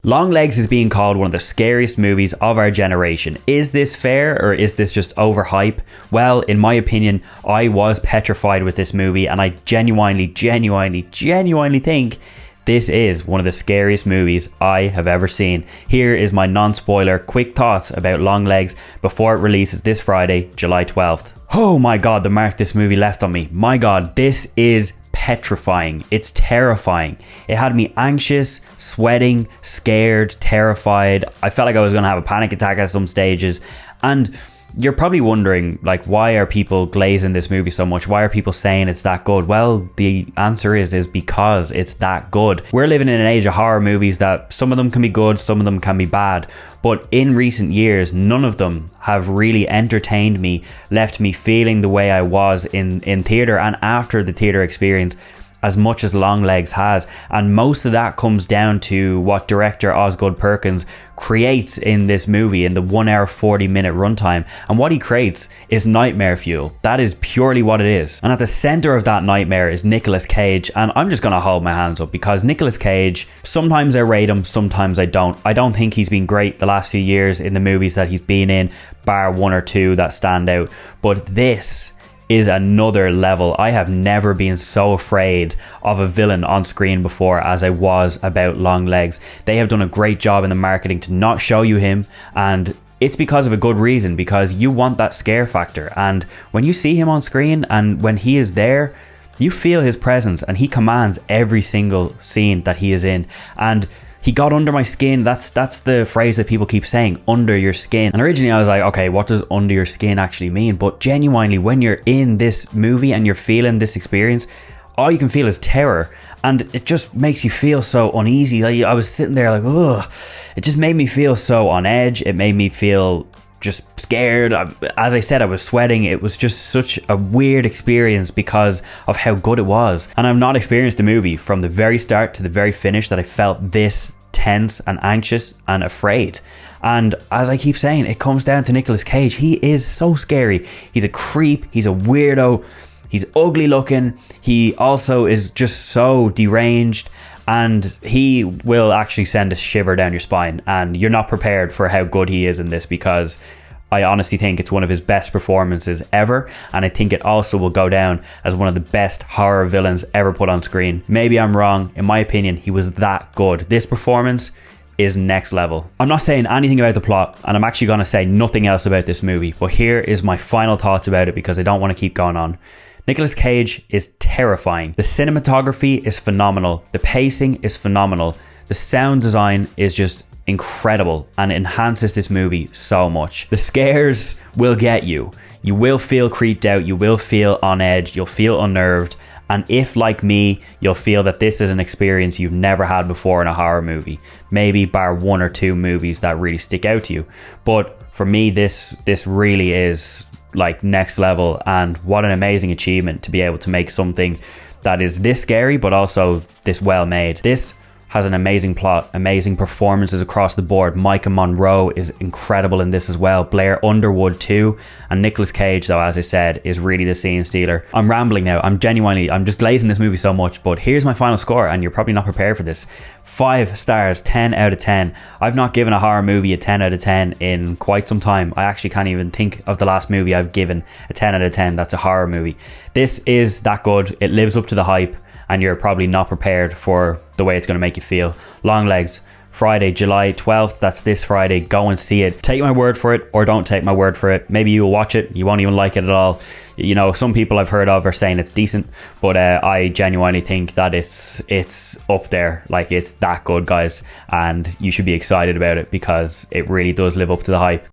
Longlegs is being called one of the scariest movies of our generation. Is this fair, or is this just overhype? Well, in my opinion, I was petrified with this movie, and I genuinely think this is one of the scariest movies I have ever seen. Here is my non-spoiler quick thoughts about Longlegs before it releases this Friday, July 12th. Oh my god, the mark this movie left on me. My god, this is petrifying. It's terrifying. It had me anxious, sweating, scared, terrified. I felt like I was going to have a panic attack at some stages. And you're probably wondering, like, why are people glazing this movie so much? Why are people saying it's that good? Well, the answer is because it's that good. We're living in an age of horror movies that some of them can be good, some of them can be bad. But in recent years, none of them have really entertained me, left me feeling the way I was in theatre and after the theatre experience, as much as Longlegs has. And most of that comes down to what director Osgood Perkins creates in this movie in the 1 hour 40 minute runtime. And what he creates is nightmare fuel. That is purely what it is. And at the center of that nightmare is Nicolas Cage. And I'm just gonna hold my hands up, because Nicolas Cage, sometimes I rate him, sometimes I don't. I don't think he's been great the last few years in the movies that he's been in, bar one or two that stand out. But this is another level. I have never been so afraid of a villain on screen before as I was about Longlegs. They have done a great job in the marketing to not show you him, and it's because of a good reason, because you want that scare factor. And when you see him on screen and when he is there, you feel his presence, and he commands every single scene that he is in. And he got under my skin. That's the phrase that people keep saying, under your skin. And originally I was like, okay, what does under your skin actually mean? But genuinely, when you're in this movie and you're feeling this experience, all you can feel is terror. And it just makes you feel so uneasy. Like, I was sitting there like, ugh. It just made me feel so on edge. It made me feel just scared. As I said, I was sweating. It was just such a weird experience because of how good it was. And I've not experienced a movie from the very start to the very finish that I felt this tense and anxious and afraid. And as I keep saying, it comes down to Nicolas Cage. He is so scary. He's a creep. He's a weirdo. He's ugly looking. He also is just so deranged. And he will actually send a shiver down your spine. And you're not prepared for how good he is in this, because I honestly think it's one of his best performances ever. And I think it also will go down as one of the best horror villains ever put on screen. Maybe I'm wrong. In my opinion, he was that good. This performance is next level. I'm not saying anything about the plot, and I'm actually going to say nothing else about this movie. But here is my final thoughts about it, because I don't want to keep going on. Nicolas Cage is terrifying. The cinematography is phenomenal. The pacing is phenomenal. The sound design is just incredible and enhances this movie so much. The scares will get you. You will feel creeped out. You will feel on edge. You'll feel unnerved. And if, like me, you'll feel that this is an experience you've never had before in a horror movie, maybe bar one or two movies that really stick out to you. But for me, this really is like next level, and what an amazing achievement to be able to make something that is this scary but also this well made. This has an amazing plot, amazing performances across the board. Micah Monroe is incredible in this as well. Blair Underwood too. And Nicolas Cage, though, as I said, is really the scene stealer. I'm rambling now. I'm just glazing this movie so much. But here's my final score, and you're probably not prepared for this. 5 stars, 10 out of 10. I've not given a horror movie a 10 out of 10 in quite some time. I actually can't even think of the last movie I've given a 10 out of 10 that's a horror movie. This is that good. It lives up to the hype, and you're probably not prepared for the way it's going to make you feel. Longlegs, Friday, July 12th. That's this Friday. Go and see it. Take my word for it, or don't take my word for it. Maybe you'll watch it, you won't even like it at all. You know, some people I've heard of are saying it's decent, but I genuinely think that it's up there. Like, it's that good, guys, and you should be excited about it, because it really does live up to the hype.